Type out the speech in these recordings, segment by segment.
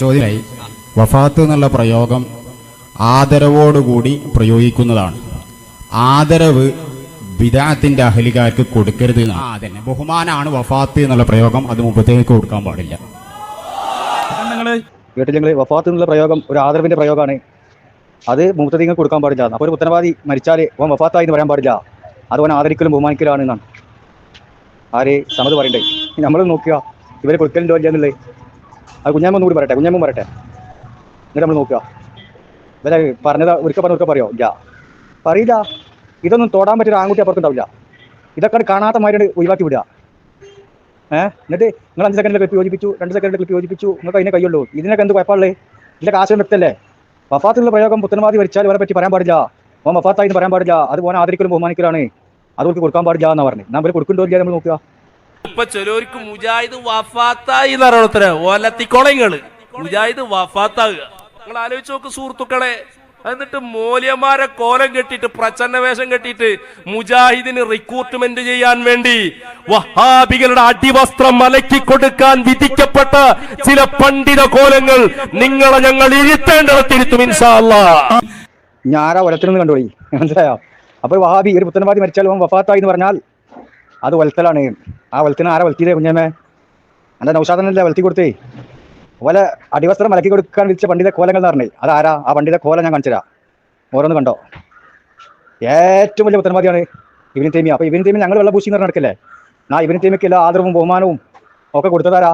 ചോദ്യമായി വഫാത്ത് എന്നുള്ള പ്രയോഗം ആദരവോടുകൂടി പ്രയോഗിക്കുന്നതാണ്. ആദരവ് ബിദഅത്തിന്റെ അഹ്ലികാർക്ക് കൊടുക്കരുത്. അതന്നെ ബഹുമാനാണ് വഫാത്ത് എന്നുള്ള പ്രയോഗം. അത് മുമ്പത്തേക്ക് കൊടുക്കാൻ പാടില്ല. കേട്ടില്ലെങ്കിൽ വഫാത്ത് എന്നുള്ള പ്രയോഗം ഒരു ആദരവിന്റെ പ്രയോഗമാണ്. അത് മുബ്തദിക്ക് കൊടുക്കാൻ പാടില്ല. അപ്പോൾ ഒരു ഉത്തരവാദി മരിച്ചാൽ ഓൻ വഫാത്തായി എന്ന് പറയാൻ പാടില്ല. അതുപോലെ ആദരിക്കലും ബഹുമാനിക്കലാണ് എന്നാണ് ആര് സമത് പറയണ്ടേ. നമ്മൾ നോക്കുക ഇവരെ കൊടുക്കലുണ്ടോ ഇല്ല എന്നുള്ളത്. അത് കുഞ്ഞാമ്മ കൂടി പറയട്ടെ, കുഞ്ഞാമ്മ പറയട്ടെ, എന്നിട്ട് നമ്മൾ നോക്കുക. ഇവരെ പറഞ്ഞത് ഒരിക്കൽ പറയോ? ഇല്ല, പറയില്ല. ഇതൊന്നും തൊടാൻ പറ്റിയ ആൺകുട്ടി അപ്പുറത്തുണ്ടാവില്ല. ഇതൊക്കെ കാണാത്ത മാതിരി ഒഴിവാക്കി വിടുക. എന്നിട്ട് നിങ്ങൾ 5 സെക്കൻഡിൽ ക്ലിപ്പ് യോജിപ്പിച്ചു, 2 സെക്കൻഡിൽ ക്ലിപ്പ് യോജിപ്പിച്ചു, നിങ്ങൾക്ക് അതിനെ കഴിയുള്ളൂ. ഇതിനൊക്കെ എന്ത് കുഴപ്പമുള്ളത്? ഇതിൻ്റെ കാശ് എടുത്തല്ലേ. വഫാത്തുള്ള പ്രയോഗം പുത്തനവാദി മരിച്ചാൽ അവരെ പറ്റി പറയാൻ പാടില്ല. ഓൻ വഫാത്തായി എന്ന് പറയാൻ പാടില്ല. അത് ഓനെ ആദരിക്കലും ബഹുമാനിക്കലാണ്. അതുകൊണ്ട് കൊടുക്കാൻ പാടില്ല എന്നാ പറഞ്ഞു. നമ്മൾ കൊടുക്കണ്ടോ ഇല്ല നമ്മൾ നോക്കുക. ഇപ്പൊ ചിലർക്ക് മുജാഹിദ് വഫാത്തായി എന്ന് പറയണത്ര ഓലത്തിക്കോളങ്ങള് മുജാഹിദ് വഫാത്താകുക. നിങ്ങൾ ആലോചിച്ച് നോക്ക് സുഹൃത്തുക്കളെ. എന്നിട്ട് മൂല്യന്മാരെ കോലം കെട്ടിയിട്ട് പ്രച്ഛന്ന വേഷം കെട്ടിയിട്ട് മുജാഹിദിന് റിക്രൂട്ട്മെന്റ് ചെയ്യാൻ വേണ്ടി വഹാബികളുടെ അടിവസ്ത്രം മലക്കി കൊടുക്കാൻ വിധിക്കപ്പെട്ട ചില പണ്ഡിത കോലങ്ങൾ നിങ്ങളെ ഞങ്ങൾ ഇരുത്തേണ്ടിടത്തിരുത്തും ഇൻഷാ അല്ലാഹ്. ഞാനാ ഒലത്തിനൊന്ന് കണ്ടോളി, മനസ്സിലായോ? അപ്പോൾ വഹാബി ഒരു പുത്തനവാദി മരിച്ചാൽ ഓൻ വഫാത്തായി എന്ന് പറഞ്ഞാൽ അത് വലത്തലാണ്. ആ വലത്തിന് ആരാ വലത്തിയതേ? കുഞ്ഞമ്മേ എൻ്റെ നൗഷാദനല്ലേ വലത്തി കൊടുത്തേ. അതുപോലെ അടിവസ്ത്രം മലക്കി കൊടുക്കാൻ വിളിച്ച പണ്ഡിത കോലങ്ങൾ എന്ന് പറഞ്ഞേ അതാരാ? ആ പണ്ഡിത കോലം ഞാൻ കാണിച്ചു തരാം. ഓരോന്ന് കണ്ടോ. ഏറ്റവും വലിയ പുത്തനവാദിയാണ് ഇബ്നു തൈമിയ്യ. അപ്പോൾ ഇബ്നു തൈമിയ്യ ഞങ്ങൾ വെള്ളപൂശി എന്ന് പറഞ്ഞ നടക്കല്ലേ. ഇബ്നു തൈമിയ്യക്ക് എല്ലാ ആദരവും ബഹുമാനവും ഒക്കെ കൊടുത്തതാരാ?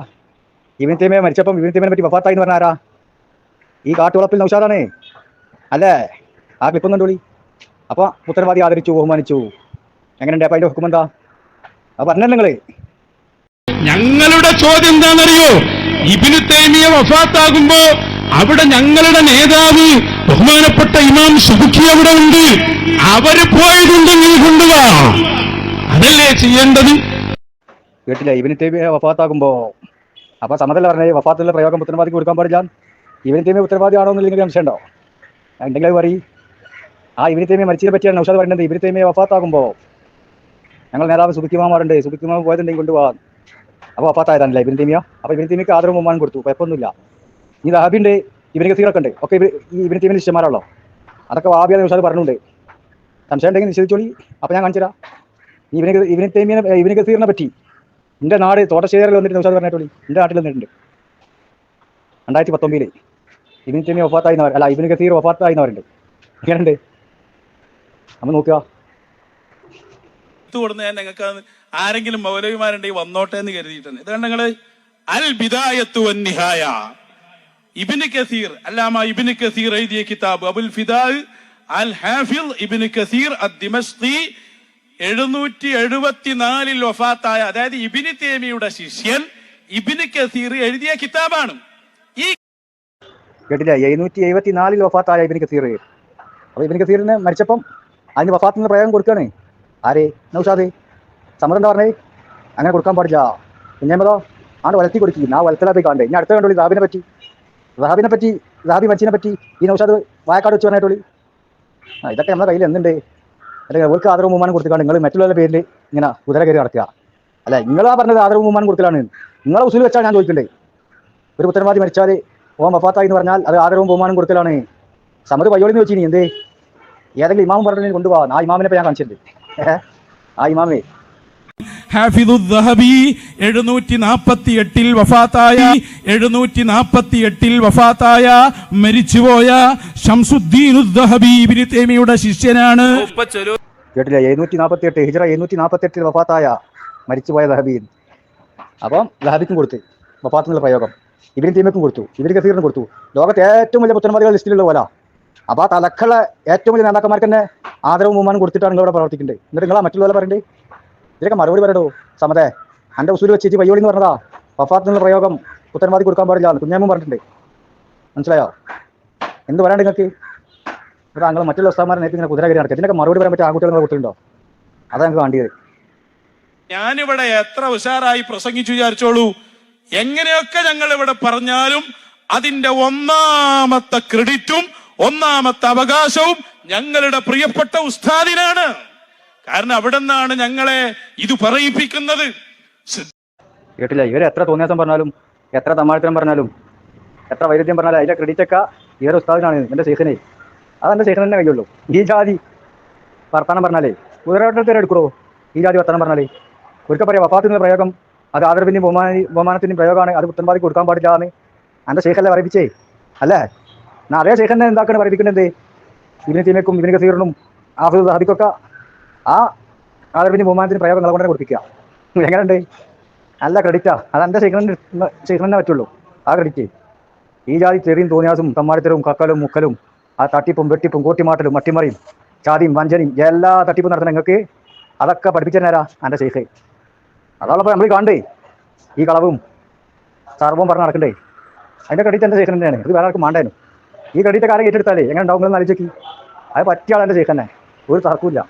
ഇബ്നു തൈമിയ്യ മരിച്ചപ്പം ഇബ്നു തൈമിയ്യനെ പറ്റി വഫാത്തായി എന്ന് പറഞ്ഞ ആരാ? ഈ കാട്ടുവളപ്പിൽ നൗഷാദാണ് അല്ലേ? ആ ക്ലിപ്പ് കണ്ടോളി. അപ്പോൾ പുത്തനവാദി ആദരിച്ചു, ബഹുമാനിച്ചു. എങ്ങനെയുണ്ട്? അപ്പോൾ അതിൻ്റെ ഹുക്കം എന്താ? അത് പറഞ്ഞല്ലോ നിങ്ങൾ. ഞങ്ങളുടെ ചോദ്യം എന്താണെന്നറിയോ? ഇബ്നു തൈമിയ്യ വഫാത്താകുമ്പോ അവിടെ ഞങ്ങളുടെ നേതാവ് ബഹുമാനപ്പെട്ട ഇമാം സുബ്കി അവിടെ ഉണ്ട്. അവര് പോയതുണ്ടെങ്കിൽ കൊണ്ടുവാ. അതല്ലേ ചെയ്യേണ്ടത്? കേട്ടില്ല? ഇബ്നു തൈമിയ്യ വഫാത്താകുമ്പോ അപ്പൊ സമതല്ല പറഞ്ഞേ വഫാത്തുള്ള പ്രയോഗം പുത്തനവാദിക്ക് കൊടുക്കാൻ പാടില്ല. ഇബ്നു തൈമിയ്യ ഉത്തരവാദി ആണോ എന്നില്ലെങ്കിൽ സംശയം ഉണ്ടോ? ഉണ്ടെങ്കിൽ അത് പറയും. ആ ഇബ്നു തൈമിയ്യ മരിച്ചതിനെ പറ്റിയാണ് നൗഷാദ് പറയുന്നത്. ഇബ്നു തൈമിയ്യ വഫാത്താകുമ്പോ ഞങ്ങൾ നേതാവ് സുബ്കി ഇമാമുണ്ട്, സുബ്കി ഇമാം പോയതുണ്ടെങ്കിൽ കൊണ്ടുപോകാൻ. അപ്പോൾ വഫാത്തായതാണല്ലേ ഇബ്നു തൈമിയ്യ. അപ്പോൾ ഇബ്നു തൈമിയ്യക്ക് ആദരവും ബഹുമാനം കൊടുത്തു, കുഴപ്പമൊന്നുമില്ല. ഈ വഹാബിൻ്റെ ഇബ്നു കസീറൊക്കെ ഉണ്ട്, ഒക്കെ ഈ ഇബ്നു തൈമിയ്യയുടെ ശിഷ്യന്മാരാണല്ലോ. അതൊക്കെ വഹാബിയാണെന്ന് നൗഷാദ് പറഞ്ഞിട്ടുണ്ട്. സംശയം ഉണ്ടെങ്കിൽ നിഷേധിച്ചോളി. അപ്പോൾ ഞാൻ കാണിച്ചു തരാം. ഇബ്നു കസീറിനെ പറ്റി എൻ്റെ നാട് തോട്ടശ്ശേരിയിൽ വന്നിട്ട് നൗഷാദ് പറഞ്ഞിട്ടുള്ളൂ. എൻ്റെ നാട്ടിൽ വന്നിട്ടുണ്ട് 2019 ഇബ്നു തൈമിയ്യ വഫാത്തായി അല്ല ഇബ്നു കസീർ വഫാത്തായി എന്ന് പറയുന്നുണ്ട്. എങ്ങനെയുണ്ട്? നമ്മൾ നോക്കുക. ഞാൻ ഞങ്ങൾക്ക് ആരെങ്കിലും മൗലവിമാരുണ്ടെങ്കിൽ വന്നോട്ടെ എന്ന് കരുതിയിട്ടുണ്ട്. ഇതാണ് നിങ്ങള് അൽ ബിദായത്തു വൻ നിഹായ ഇബ്നു കസീർ അല്ലാമ ഇബ്നു കസീർ എഴുതിയ കിതാബ് അബുൽ ഫിദാ അൽ ഹാഫിൾ ഇബ്നു കസീർ അദ്ദിമശ്ഖി 774 വഫാത്തായ, അതായത് ഇബ്നു തൈമിയ്യയുടെ ശിഷ്യൻ ഇബ്നു കസീർ എഴുതിയ കിതാബാണ്. ഈ കേട്ടില്ല? 774 വഫാത്തായ ഇബ്നു കസീർ. അപ്പോൾ ഇബ്നു കസീറിനെ മരിച്ചപ്പം അതിന് വഫാത്തിന് പ്രയോഗം കൊടുക്കുകയാണ് ആരെ? നൗഷാദ്. സമ്മതം എന്താ പറഞ്ഞേ? അങ്ങനെ കൊടുക്കാൻ പാടില്ല. കുഞ്ഞമ്മതോ ആണ്ട് വലത്തി കൊടുക്കും. ആ വലത്തിലായി കാണണ്ടേ. ഇനി അടുത്ത കണ്ടോളി ദാബിനെ പറ്റി. ദാബി മരിച്ചിനെ പറ്റി ഈ നൗഷാദ് വായക്കാട് വെച്ച് പറഞ്ഞിട്ടോളി. ഇതൊക്കെ നമ്മുടെ കയ്യിൽ എന്തുണ്ട്? അല്ലെങ്കിൽ അവർക്ക് ആദരവും ബഹുമാനം കൊടുത്തിട്ടാണ് നിങ്ങൾ മറ്റുള്ള പേരിൽ ഇങ്ങനെ കുതിര കയറി നടക്കുക. അല്ല, നിങ്ങളാ പറഞ്ഞത് ആദരവും ബഹുമാനം കൊടുക്കലാണ്. നിങ്ങളെ ഉസൂൽ വെച്ചാൽ ഞാൻ ചോദിക്കണ്ടേ? ഒരു പുത്തനവാദി മരിച്ചാൽ ഓൻ വഫാത്തായി എന്ന് പറഞ്ഞാൽ അത് ആദരവും ബഹുമാനം കൊടുക്കലാണ്. സമത് പയ്യോളിന്ന് വെച്ചിനി എന്തേ? ഏതെങ്കിലും ഇമാം പറഞ്ഞിട്ട് കൊണ്ടുപോകാൻ. ആ ഇമാമിനെ ഞാൻ കാണിച്ചിട്ടുണ്ട്. ആ ഇമാമേ ഹാഫിദു ദഹബി 748 വഫാത്തായ മരിച്ചുപോയ ശംസുദ്ദീൻ ദഹബി ഇബ്നു തൈമിയ്യയുടെ ശിഷ്യനാണ്. കേട്ടില്ല? 748 ഹിജ്റ 748 വഫാത്തായ മരിച്ചുപോയ ദഹബി. അപ്പം ദഹബിക്കും കൊടുത്ത് വഫാത്തുള്ള പ്രയോഗം. ഇബ്നു തൈമിയ്യക്കും കൊടുത്തു, ഇബ്നു കസീറിനും കൊടുത്തു. ലോകത്തെ ഏറ്റവും വലിയ പുത്തനവാദികൾ ലിസ്റ്റിലുള്ള പോലെ. അപ്പോൾ ആ തലക്കുള്ള ഏറ്റവും വലിയ നേതാക്കന്മാർക്ക് തന്നെ ആദരവും ബഹുമാനം കൊടുത്തിട്ടാണ് നിങ്ങളിവിടെ പ്രവർത്തിക്കേണ്ടത്. എന്നിട്ട് നിങ്ങളാ മറ്റുള്ള പറയണ്ടേ? ഇതിലൊക്കെ മറുപടി പറയടോ. സമതേ എൻ്റെ ഉസൂൽ വെച്ചിട്ട് പയ്യോളി എന്ന് പറഞ്ഞതാ വഫാത്തിനുള്ള പ്രയോഗം പുത്തനവാദി കൊടുക്കാൻ പാടില്ല എന്ന് കുഞ്ഞാമ്മ പറഞ്ഞിട്ടുണ്ട്. മനസ്സിലായോ? എന്ത് പറയാണ്ട് നിങ്ങൾക്ക്? ഇവിടെ താങ്കൾ മറ്റുള്ള ഉസ്താദന്മാരെ നേരത്തെ ഇങ്ങനെ കുതിര കയറി നടക്കുക. ഇതിനൊക്കെ മറുപടി പറയാൻ പറ്റിയ ആൺകുട്ടികൾ കൊടുത്തിട്ടുണ്ടോ? അതാണ് ഞങ്ങൾക്ക് വേണ്ടിയത്. ഞാനിവിടെ എത്ര ഉഷാറായി പ്രസംഗിച്ചു വിചാരിച്ചോളൂ. എങ്ങനെയൊക്കെ ഞങ്ങൾ ഇവിടെ പറഞ്ഞാലും അതിന്റെ ഒന്നാമത്തെ ക്രെഡിറ്റും ഒന്നാമത്തെ അവകാശവും ഞങ്ങളുടെ പ്രിയപ്പെട്ട ഉസ്താദിനാണ്. കാരണം അവിടെ നിന്നാണ് ഞങ്ങളെ ഇത് പറയിപ്പിക്കുന്നത്. കേട്ടില്ല? ഇവരെ എത്ര തോന്നിയാസം പറഞ്ഞാലും എത്ര തമാഴത്തരം പറഞ്ഞാലും എത്ര വൈരുദ്ധ്യം പറഞ്ഞാൽ അതിൻ്റെ ക്രെഡിറ്റൊക്കെ ഈ ഒരു ഉസ്താദിനാണ്, എൻ്റെ ശേഖനെ. അതെൻ്റെ ശേഖന തന്നെ കഴിയുള്ളൂ. ഈ ജാതി വർത്തമാനം പറഞ്ഞാലേ ഉയരോട്ടത്തിന് എടുക്കണോ? ഈ ജാതി വർത്തമാനം പറഞ്ഞാലേ ഒരിക്കൽ പറയാം വഫാത്തിനുള്ള പ്രയോഗം അത് ആദരവിൻ്റെയും ബഹുമാനത്തിൻ്റെയും പ്രയോഗമാണ്, അത് പുത്തൻവാദിക്ക് കൊടുക്കാൻ പാടില്ല എന്ന് എൻ്റെ ശേഖല്ലേ പറയിപ്പിച്ചേ അല്ലേ? എന്നാൽ അതേ ശേഖനെ എന്താക്കാണ് പറയിപ്പിക്കുന്നത്? ഇബിന് തീമയ്ക്കും ഇബിന് കസീറിനും ആഫിദ് ദഹബിക്കൊക്കെ ആ ആദരവിൻ്റെയും ബഹുമാനത്തിൻ്റെ പ്രയോഗം നിങ്ങളെ കൊണ്ടേ കൊടുപ്പിക്കുക. എങ്ങനെയുണ്ട്? നല്ല ക്രെഡിറ്റാ. അത് എൻ്റെ ശേഖരനെ പറ്റുള്ളൂ ആ ക്രെഡിറ്റ്. ഈ ജാതി ചെറിയും തോന്നിയാസും തമ്മാടിത്തരവും കക്കലും മുക്കലും ആ തട്ടിപ്പും വെട്ടിപ്പും കോട്ടിമാട്ടലും മട്ടിമറിയും ചാതിയും വഞ്ചനയും എല്ലാ തട്ടിപ്പും നടത്തണം നിങ്ങൾക്ക്. അതൊക്കെ പഠിപ്പിച്ചേരാ എൻ്റെ ശേഖ്. അതാണപ്പോൾ നമ്മൾ കാണണ്ടേ ഈ കളവും സർവവും പറഞ്ഞ് നടക്കണ്ടേ. അതിൻ്റെ ക്രെഡിറ്റ് എൻ്റെ ശേഖൻ തന്നെയാണ്. ഇത് വേറെ ആർക്കും വേണ്ടായിരുന്നു. ഈ ക്രെഡിറ്റ് കാര്യം ഏറ്റെടുത്താലേ എങ്ങനെ ഉണ്ടാവും എന്ന് ആലോചിച്ച് നോക്കി. അത് പറ്റിയ ആളെൻ്റെ ശേഖൻ തന്നെ, ഒരു തർക്കമില്ല.